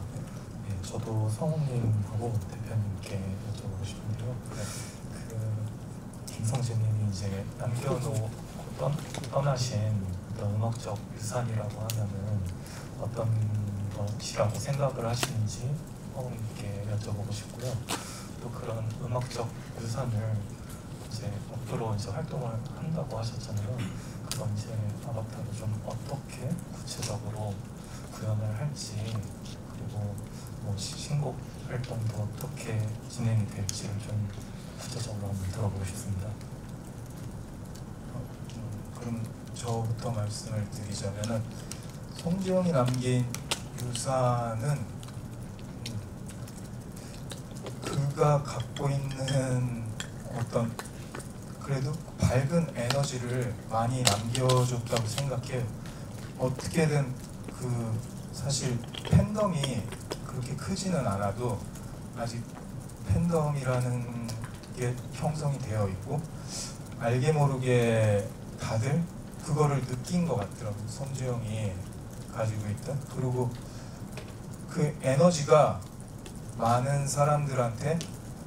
네, 저도 성우님하고 대표님께 여쭤보고 싶은데요. 김성재님이 이제 남겨놓고 떠나신 어떤 어떤 음악적 유산이라고 하면은 어떤 것이라고 생각을 하시는지 이렇게 여쭤보고 싶고요. 또 그런 음악적 유산을 이제 앞으로 이제 활동을 한다고 하셨잖아요. 그건 이제 아바타로 좀 어떻게 구체적으로 구현을 할지, 그리고 뭐 신곡 활동도 어떻게 진행이 될지를 좀 구체적으로 한번 들어보고 싶습니다. 그럼 저부터 말씀을 드리자면은 송지영이 남긴 유산은 그가 갖고 있는 어떤 그래도 밝은 에너지를 많이 남겨줬다고 생각해요. 어떻게든 그 사실 팬덤이 그렇게 크지는 않아도 아직 팬덤이라는 게 형성이 되어 있고 알게 모르게 다들 그거를 느낀 것 같더라고요. 송지영이 가지고 있던. 그리고 그 에너지가 많은 사람들한테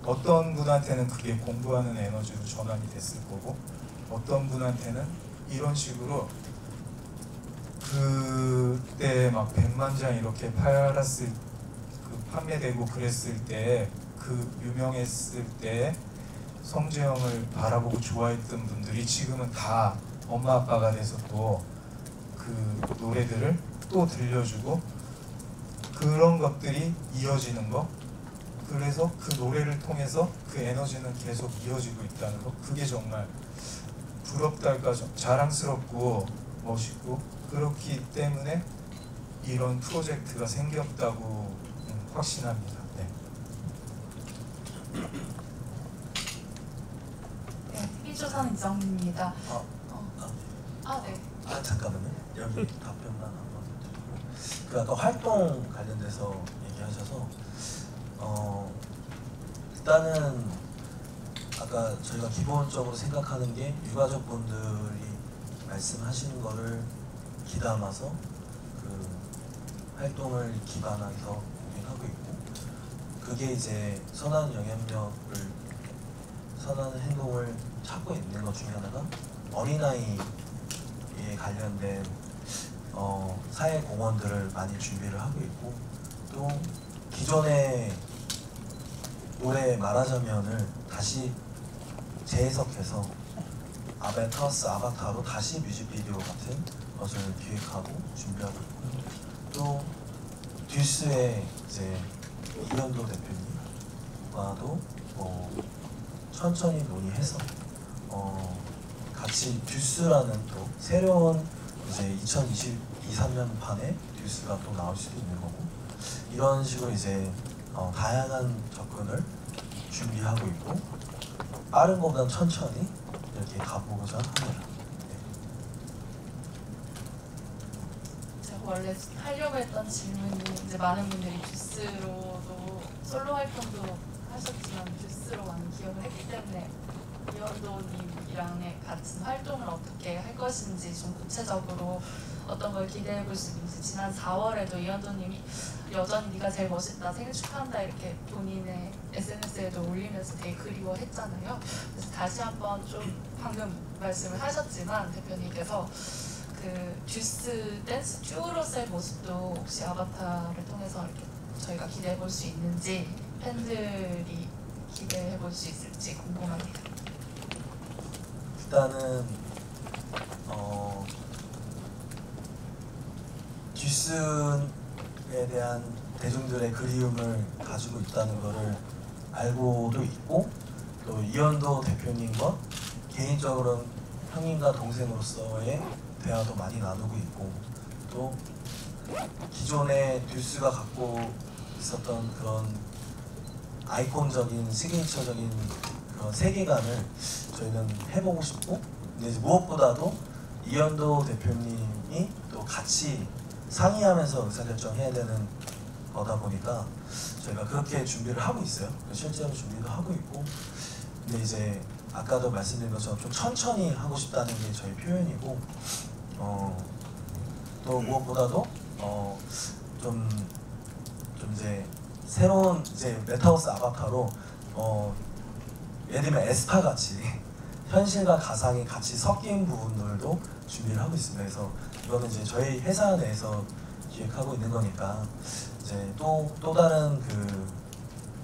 어떤 분한테는 그게 공부하는 에너지로 전환이 됐을 거고 어떤 분한테는 이런 식으로 그때 막 100만 장 이렇게 팔았을 그 판매되고 그랬을 때 그 유명했을 때 송지영을 바라보고 좋아했던 분들이 지금은 다 엄마 아빠가 돼서 또 그 노래들을 또 들려주고 그런 것들이 이어지는 거. 그래서 그 노래를 통해서 그 에너지는 계속 이어지고 있다는 거. 그게 정말 부럽달까 자랑스럽고 멋있고 그렇기 때문에 이런 프로젝트가 생겼다고 확신합니다. 네. 네, TV조선 이정입니다. 네. 잠깐만요. 여기 답변만 한번 드리고 그 아까 활동 관련돼서 얘기하셔서 일단은 아까 저희가 기본적으로 생각하는 게 유가족분들이 말씀하시는 거를 귀담아서 그 활동을 기반해서 하고 있고 그게 이제 선한 영향력을 선한 행동을 찾고 있는 것 중에 하나가 어린아이에 관련된 사회 공헌들을 많이 준비를 하고 있고 또 기존의 올해 말하자면을 다시 재해석해서 아바타로 다시 뮤직비디오 같은 것을 기획하고 준비하고 있고요. 또 듀스의 이제 이현도 대표님과도 천천히 논의해서 같이 듀스라는 또 새로운 이제 2023년 판에 듀스가 또 나올 수도 있는 거고 이런 식으로 이제 다양한 접근을 준비하고 있고 빠른 것보다는 천천히 이렇게 가보고자 합니다. 제가 원래 하려고 했던 질문이 이제 많은 분들이 듀스로도 솔로 활동도 하셨지만 듀스로 많은 기억을 했기 때문에 이현도님이랑의 같은 활동을 어떻게 할 것인지 좀 구체적으로 어떤 걸 기대해 볼 수 있는지 지난 4월에도 이현도님이 여전히 네가 제일 멋있다 생일 축하한다 이렇게 본인의 SNS에도 올리면서 되게 그리워했잖아요. 그래서 다시 한번 좀 방금 말씀을 하셨지만 대표님께서 그 듀스 댄스 듀오로서의 모습도 혹시 아바타를 통해서 이렇게 저희가 기대해 볼 수 있는지 팬들이 기대해 볼 수 있을지 궁금합니다. 일단은 듀스에 대한 대중들의 그리움을 가지고 있다는 것을 알고도 있고 또 이현도 대표님과 개인적으로는 형님과 동생으로서의 대화도 많이 나누고 있고 또 기존의 듀스가 갖고 있었던 그런 아이콘적인 시그니처적인 그런 세계관을 저희는 해보고 싶고 근데 이제 무엇보다도 이현도 대표님이 또 같이 상의하면서 의사결정해야 되는 거다 보니까 저희가 그렇게 준비를 하고 있어요. 실제로 준비도 하고 있고 근데 이제 아까도 말씀드린 것처럼 좀 천천히 하고 싶다는 게 저희 표현이고 또 무엇보다도 좀 이제 새로운 이제 메타버스 아바타로 예를 들면 에스파 같이 현실과 가상이 같이 섞인 부분들도 준비를 하고 있습니다. 그래서 이거는 이제 저희 회사 내에서 기획하고 있는 거니까 이제 또 다른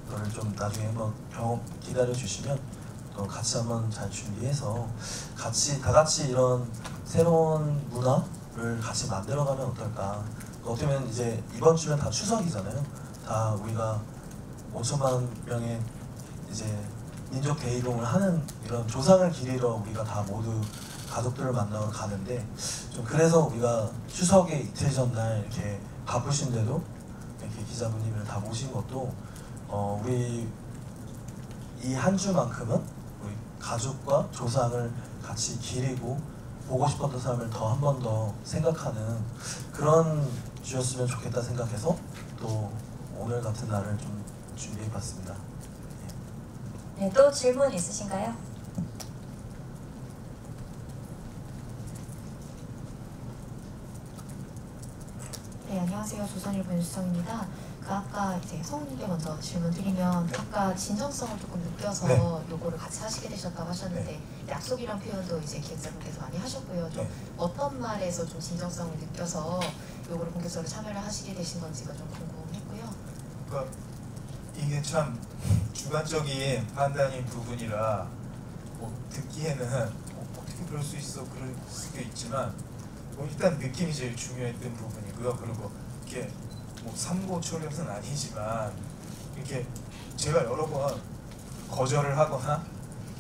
그거를 좀 나중에 한번 경험 기다려 주시면 또 같이 한번 잘 준비해서 다 같이 이런 새로운 문화를 같이 만들어가면 어떨까. 어떻게 보면 이제 이번 주면 다 추석이잖아요. 다 우리가 5천만 명의 이제 민족 대이동을 하는 이런 조상을 기리러 우리가 다 모두 가족들을 만나러 가는데 좀 그래서 우리가 추석의 이틀 전날 이렇게 바쁘신데도 이렇게 기자분님을 다 모신 것도 우리 이 한 주만큼은 우리 가족과 조상을 같이 기리고 보고 싶었던 사람을 더 한 번 더 생각하는 그런 주였으면 좋겠다 생각해서 또 오늘 같은 날을 좀 준비해봤습니다. 네, 또 질문 있으신가요? 네, 안녕하세요. 조선일보 윤수정입니다. 아까 이제 성우님께 먼저 질문 드리면 아까 진정성을 조금 느껴서 요거를 같이 하시게 되셨다고 하셨는데 약속이란 표현도 이제 기획자분께서 많이 하셨고요. 좀 어떤 말에서 좀 진정성을 느껴서 요거를 본격적으로 참여를 하시게 되신 건지가 좀 궁금했고요. 그러니까 이게 참 주관적인 판단인 부분이라 뭐 듣기에는 어떻게 그럴 수 있어 그럴 수도 있지만 뭐 일단 느낌이 제일 중요했던 부분이고요. 그리고 이렇게 뭐 삼고초려는 아니지만 이렇게 제가 여러 번 거절을 하거나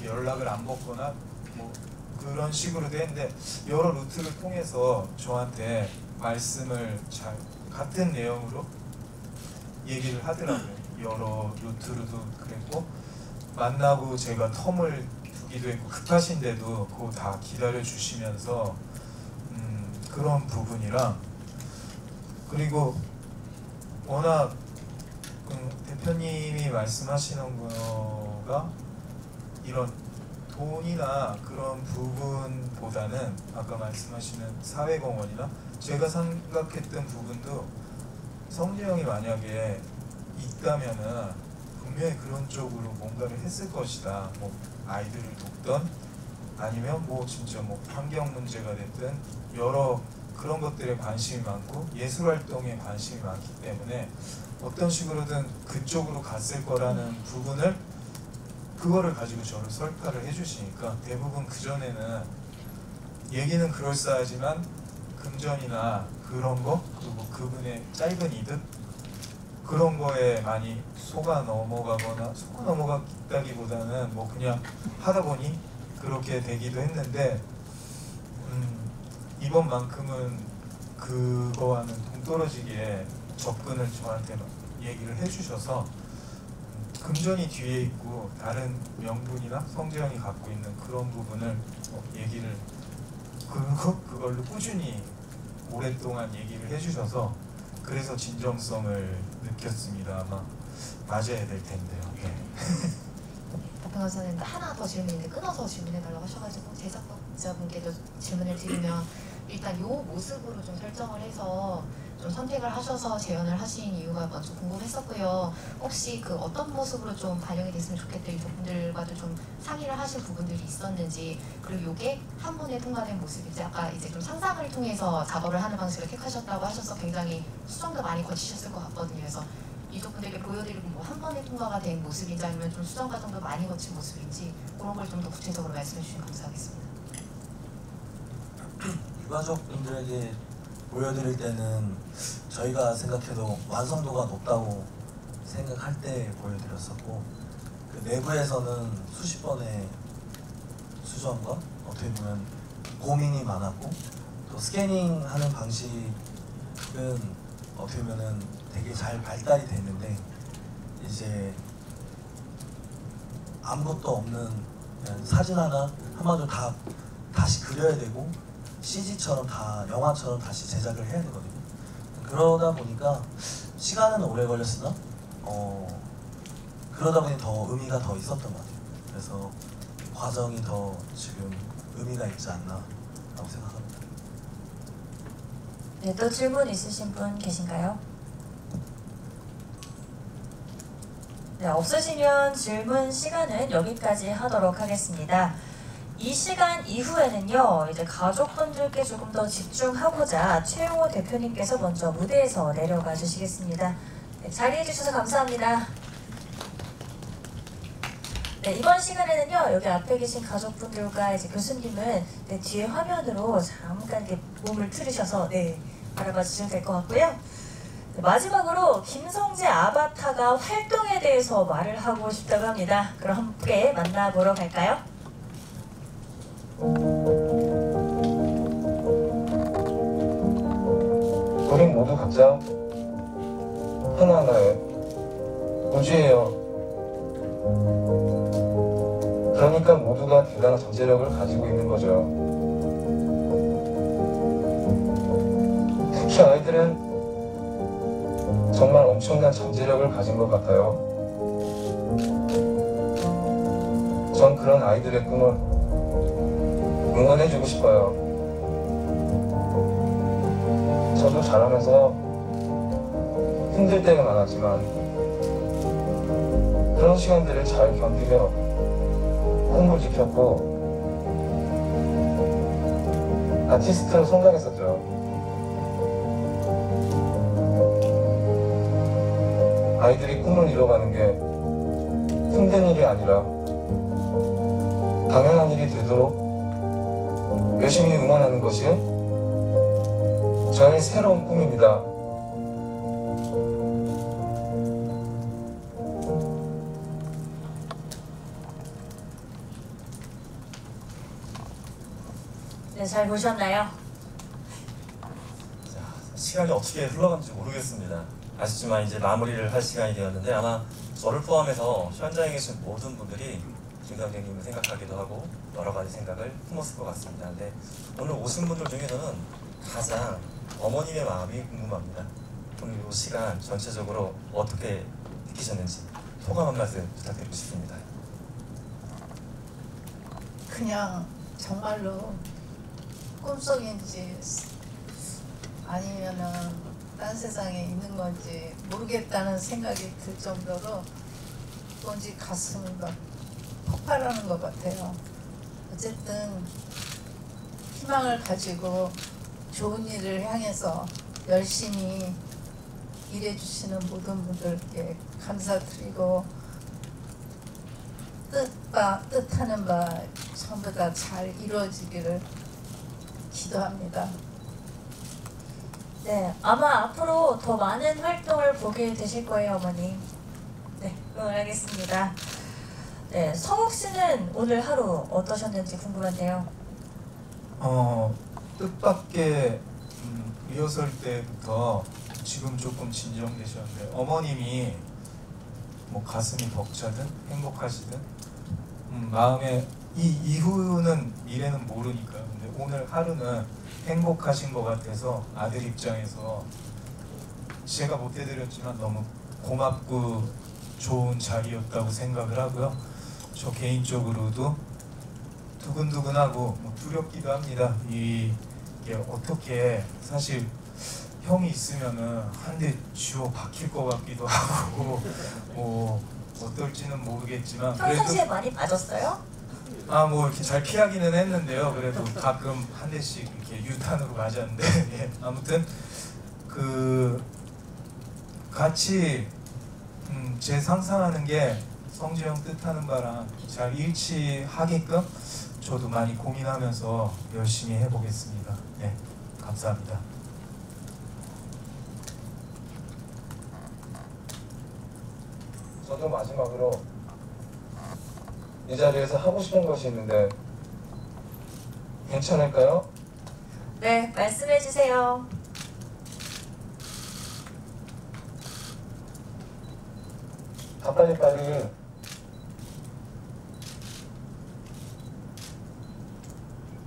연락을 안 받거나 뭐 그런 식으로도 했는데 여러 루트를 통해서 저한테 말씀을 잘 같은 내용으로 얘기를 하더라고요. 여러 루트로도 그랬고 만나고 제가 텀을 두기도 했고 급하신데도 그거 다 기다려 주시면서 그런 부분이랑 그리고 워낙 대표님이 말씀하시는 거가 이런 돈이나 그런 부분보다는 아까 말씀하시는 사회공헌이나 제가 생각했던 부분도 성재 형이 만약에 있다면은 분명히 그런 쪽으로 뭔가를 했을 것이다. 뭐 아이들을 돕던 아니면 뭐 진짜 뭐 환경 문제가 됐든 여러 그런 것들에 관심이 많고 예술 활동에 관심이 많기 때문에 어떤 식으로든 그쪽으로 갔을 거라는 부분을 그거를 가지고 저를 설파를 해주시니까 대부분 그전에는 얘기는 그럴싸하지만 금전이나 그런 거 그리고 그분의 짧은 이득 그런 거에 많이 속아 넘어갔다기보다는 뭐 그냥 하다 보니 그렇게 되기도 했는데 이번만큼은 그거와는 동떨어지게 접근을 저한테 얘기를 해주셔서 금전이 뒤에 있고 다른 명분이나 성재 형이 갖고 있는 그런 부분을 얘기를 그걸로 꾸준히 오랫동안 얘기를 해주셔서 그래서 진정성을 느꼈습니다. 아마 맞아야 될 텐데요. 변호사님 하나 더 질문인데 끊어서 질문해달라고 하셔가지고 제작자분께도 질문을 드리면 일단 요 모습으로 좀 설정을 해서 좀 선택을 하셔서 재현을 하신 이유가 먼저 궁금했었고요. 혹시 그 어떤 모습으로 좀 반영이 됐으면 좋겠다 이분들과도 좀 상의를 하신 부분들이 있었는지 그리고 요게 한 번에 통과된 모습인지 아까 이제 좀 상상을 통해서 작업을 하는 방식을 택하셨다고 하셔서 굉장히 수정도 많이 거치셨을 것 같거든요. 그래서 유족분들께 보여드리고 뭐 한 번에 통과가 된 모습인지 아니면 좀 수정 과정도 많이 거친 모습인지 그런 걸 좀 더 구체적으로 말씀해 주시면 감사하겠습니다. 유가족분들에게 보여드릴 때는 저희가 생각해도 완성도가 높다고 생각할 때 보여드렸었고 그 내부에서는 수십 번의 수정과 어떻게 보면 고민이 많았고 또 스캐닝하는 방식은 어떻게 보면은 되게 잘 발달이 됐는데 이제 아무것도 없는 그냥 사진 하나 한마디로 다시 그려야 되고 CG처럼 다 영화처럼 다시 제작을 해야 되거든요. 그러다 보니까 시간은 오래 걸렸으나 그러다 보니 더 의미가 더 있었던 것 같아요. 그래서 과정이 더 지금 의미가 있지 않나 라고 생각합니다. 네, 또 질문 있으신 분 계신가요? 네, 없으시면 질문 시간은 여기까지 하도록 하겠습니다. 이 시간 이후에는요, 이제 가족분들께 조금 더 집중하고자 최용호 대표님께서 먼저 무대에서 내려가 주시겠습니다. 네, 자리해 주셔서 감사합니다. 네, 이번 시간에는요, 여기 앞에 계신 가족분들과 이제 교수님은 네, 뒤에 화면으로 잠깐 이렇게 몸을 틀으셔서 네, 바라봐 주시면 될 것 같고요. 네, 마지막으로 김성재 아바타가 활동에 대해서 말을 하고 싶다고 합니다. 그럼 함께 만나보러 갈까요? 우린 모두 각자 하나하나의 우주예요. 그러니까 모두가 대단한 잠재력을 가지고 있는 거죠. 특히 아이들은 정말 엄청난 잠재력을 가진 것 같아요. 전 그런 아이들의 꿈을 응원해주고 싶어요. 저도 자라면서 힘들 때가 많았지만 그런 시간들을 잘 견디며 꿈을 지켰고 아티스트로 성장했었죠. 아이들이 꿈을 이뤄가는 게 힘든 일이 아니라 당연한 일이 되도록 열심히 응원하는 것이 저의 새로운 꿈입니다. 네, 잘 보셨나요? 자, 시간이 어떻게 흘러간지 모르겠습니다. 아쉽지만 이제 마무리를 할 시간이 되었는데 아마 저를 포함해서 현장에 계신 모든 분들이 김상재님을 생각하기도 하고 여러 가지 생각을 품었을 것 같습니다. 근데 오늘 오신 분들 중에서는 가장 어머님의 마음이 궁금합니다. 오늘 이 시간 전체적으로 어떻게 느끼셨는지 소감 한 말씀 부탁드리고 싶습니다. 그냥 정말로 꿈속인지 아니면은 딴 세상에 있는 건지 모르겠다는 생각이 들 정도로 뭔지 가슴이 막 폭발하는 것 같아요. 어쨌든 희망을 가지고 좋은 일을 향해서 열심히 일해주시는 모든 분들께 감사드리고 뜻하는 바 전부 다 잘 이루어지기를 기도합니다. 네, 아마 앞으로 더 많은 활동을 보게 되실 거예요, 어머님. 네, 응원하겠습니다. 네, 성욱 씨는 오늘 하루 어떠셨는지 궁금한데요. 뜻밖의 리허설 때부터 지금 조금 진정되셨는데 어머님이 뭐 가슴이 벅차든 행복하시든 마음에 이 이후는 미래는 모르니까요. 근데 오늘 하루는 행복하신 것 같아서 아들 입장에서 제가 못 해드렸지만 너무 고맙고 좋은 자리였다고 생각을 하고요. 저 개인적으로도 두근두근하고 뭐 두렵기도 합니다. 이게 어떻게 사실 형이 있으면은 한 대 쥐어 박힐 것 같기도 하고 뭐 어떨지는 모르겠지만 평상시에 많이 맞았어요? 뭐 이렇게 잘 피하기는 했는데요. 그래도 가끔 한 대씩 이렇게 유탄으로 맞았는데 예, 아무튼 그 같이 제 상상하는 게 성재 형 뜻하는 바랑 잘 일치하게끔 저도 많이 고민하면서 열심히 해보겠습니다. 네, 감사합니다. 저도 마지막으로 이 자리에서 하고 싶은 것이 있는데 괜찮을까요? 네, 말씀해 주세요. 다 빨리빨리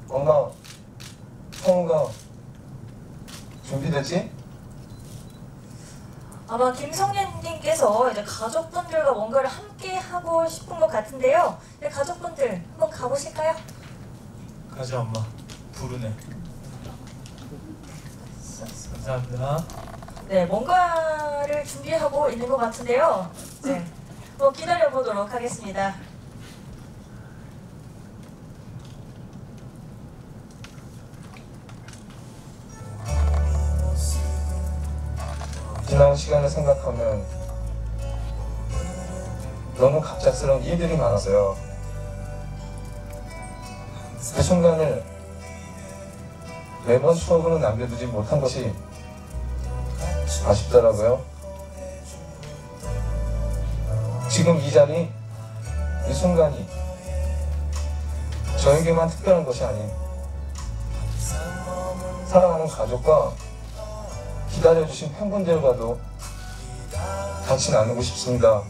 엄마, 성우가 준비됐지? 아마 김성현님께서 이제 가족분들과 뭔가를 함께 하고 싶은 것 같은데요. 네, 가족분들 한번 가보실까요? 가자 엄마. 부르네. 감사합니다. 네, 뭔가를 준비하고 있는 것 같은데요. 네, 기다려 보도록 하겠습니다. 시간을 생각하면 너무 갑작스러운 일들이 많아서요. 그 순간을 매번 추억으로 남겨두지 못한 것이 아쉽더라고요. 지금 이 자리, 이 순간이 저에게만 특별한 것이 아닌 사랑하는 가족과 기다려주신 팬분들과도 같이 나누고 싶습니다.